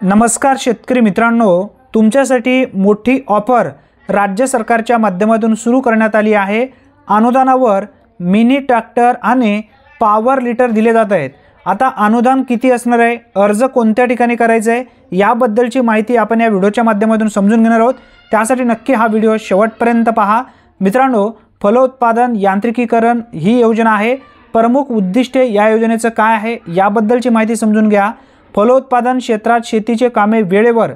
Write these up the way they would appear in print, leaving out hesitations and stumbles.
नमस्कार शेतकरी मित्रांनो, तुमच्यासाठी मोठी ऑफर राज्य सरकारच्या माध्यमातून सुरू करण्यात आली आहे। अनुदानावर मिनी ट्रॅक्टर आणि पॉवर लिटर दिले जात आहेत। आता अनुदान किती असणार आहे, अर्ज कोणत्या ठिकाणी करायचा आहे याबद्दलची माहिती आपण या व्हिडिओच्या माध्यमातून समजून घेणार आहोत। त्यासाठी नक्की हा व्हिडिओ शेवटपर्यंत पहा। मित्रांनो, फलोत्पादन यांत्रिकीकरण ही योजना आहे। प्रमुख उद्दिष्टे या योजनेचं काय आहे याबद्दलची माहिती समजून घ्या। फलोत्पादन क्षेत्रात शेतीचे कामे वेळेवर,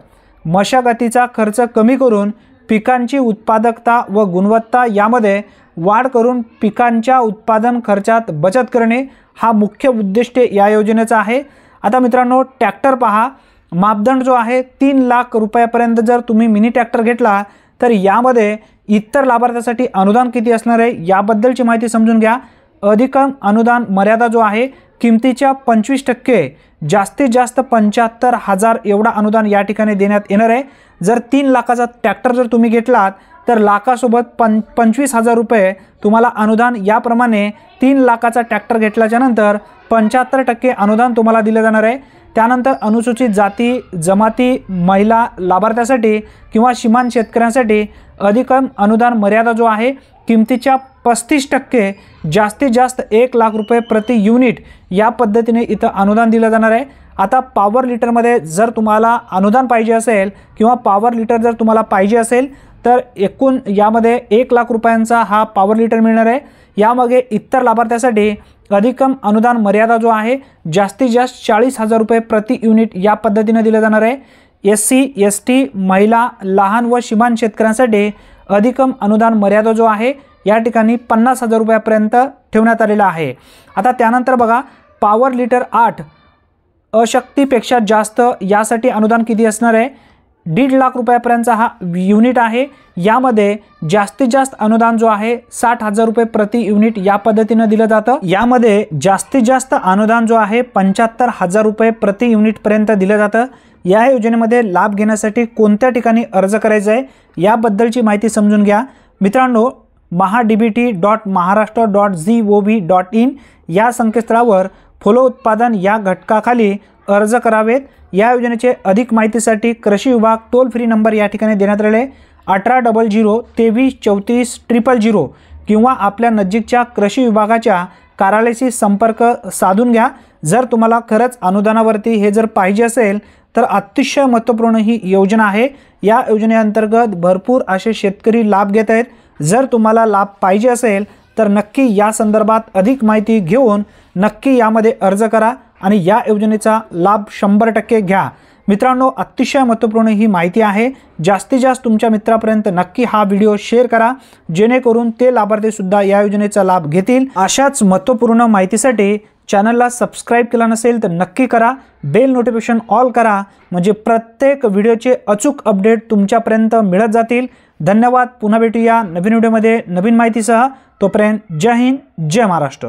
मशागतीचा खर्च कमी करून पिकांची उत्पादकता व गुणवत्ता यामध्ये वाढ करून पिकांच्या उत्पादन खर्चात बचत करणे हा मुख्य उद्दिष्ट या योजनेचा आहे। आता मित्रांनो, ट्रॅक्टर पहा, मापदंड जो आहे 3 लाख रुपयापर्यंत जर तुम्ही मिनी ट्रॅक्टर घेतला तर यामध्ये इतर लाभार्थ्यांसाठी अनुदान किती असणार आहे याबद्दलची माहिती समजून घ्या। अधिकतम अनुदान मर्यादा जो आहे किमतीच्या 25% जास्तीत जास्त 75,000 एवढा अनुदान या ठिकाणी देण्यात येणार आहे। जर 3 लाखाचा ट्रॅक्टर जर तुम्ही घेतलात तर लाखासोबत 25,000 रुपये तुम्हाला अनुदान याप्रमाणे 3 लाखाचा ट्रॅक्टर घेतल्याच्या नंतर 75% अनुदान तुम्हाला दिले जाणार आहे। त्यानंतर अनुसूचित जाती जमाती महिला लाभार्थ्यांसाठी किंवा सीमांत शेतकऱ्यांसाठी अधिकतम अनुदान मर्यादा जो आहे किमतीच्या 35% जास्तीत जास्त 1 लाख रुपये प्रति युनिट या पद्धतीने इथं अनुदान दिलं जाणार आहे। आता पॉवर लिटरमध्ये जर तुम्हाला अनुदान पाहिजे असेल किंवा पॉवर लिटर जर तुम्हाला पाहिजे असेल तर एकूण यामध्ये 1 लाख रुपयांचा हा पॉवर लिटर मिळणार आहे। यामागे इतर लाभार्थ्यांसाठी अधिकतम अनुदान मर्यादा जो आहे जास्तीत जास्त 40,000 रुपये प्रति युनिट या पद्धतीने दिलं जाणार आहे। SC ST महिला लहान व सीमांत शेतकऱ्यांसाठी अधिकतम अनुदान मर्यादा जो आहे या ठिकाणी 50,000 रुपयापर्यंत ठेवण्यात आलेला आहे। आता त्यानंतर बघा, पॉवर लिटर 8 अशक्तीपेक्षा जास्त यासाठी अनुदान किती असणार आहे, 1.5 लाख रुपयापर्यंतचा हा युनिट आहे। यामध्ये जास्तीत जास्त अनुदान जो आहे 60,000 रुपये प्रति युनिट या पद्धतीने दिलं जातं। यामध्ये जास्तीत जास्त अनुदान जो आहे 75,000 रुपये प्रति युनिट पर्यंत दिलं जातं। या योजनेमध्ये लाभ घेण्यासाठी कोणत्या ठिकाणी अर्ज करायचा आहे याबद्दलची माहिती समजून घ्या। मित्रांनो, mahadbt.maharashtra.gov.in या संकेतस्थळावर फलोत्पादन या घटकाखाली अर्ज करावेत। या योजनेचे अधिक माहितीसाठी कृषी विभाग टोल फ्री नंबर या ठिकाणी देण्यात आलेले 1800 23 34 000 किंवा आपल्या नजीकच्या कृषी विभागाच्या कार्यालयाशी संपर्क साधून घ्या। जर तुम्हाला खरंच अनुदानावरती हे जर पाहिजे असेल तर अतिशय महत्त्वपूर्ण ही योजना आहे। या योजनेअंतर्गत भरपूर असे शेतकरी लाभ घेत आहेत। जर तुम्हाला लाभ पाहिजे असेल तर नक्की या संदर्भात अधिक माहिती घेऊन नक्की यामध्ये अर्ज करा आणि या योजनेचा लाभ 100% घ्या। मित्रांनो, अतिशय महत्त्वपूर्ण ही माहिती आहे। जास्तीत जास्त तुमच्या मित्रापर्यंत नक्की हा व्हिडिओ शेअर करा जेणेकरून ते लाभार्थी सुद्धा या योजनेचा लाभ घेतील। अशाच महत्त्वपूर्ण माहितीसाठी चॅनलला सबस्क्राइब केला नसेल तर नक्की करा, बेल नोटिफिकेशन ऑल करा म्हणजे प्रत्येक व्हिडिओचे अचूक अपडेट तुमच्यापर्यंत मिळत जातील। धन्यवाद। पुन्हा भेटूया नवीन व्हिडिओमध्ये नवीन माहितीसह। तोपर्यंत जय हिंद, जय महाराष्ट्र।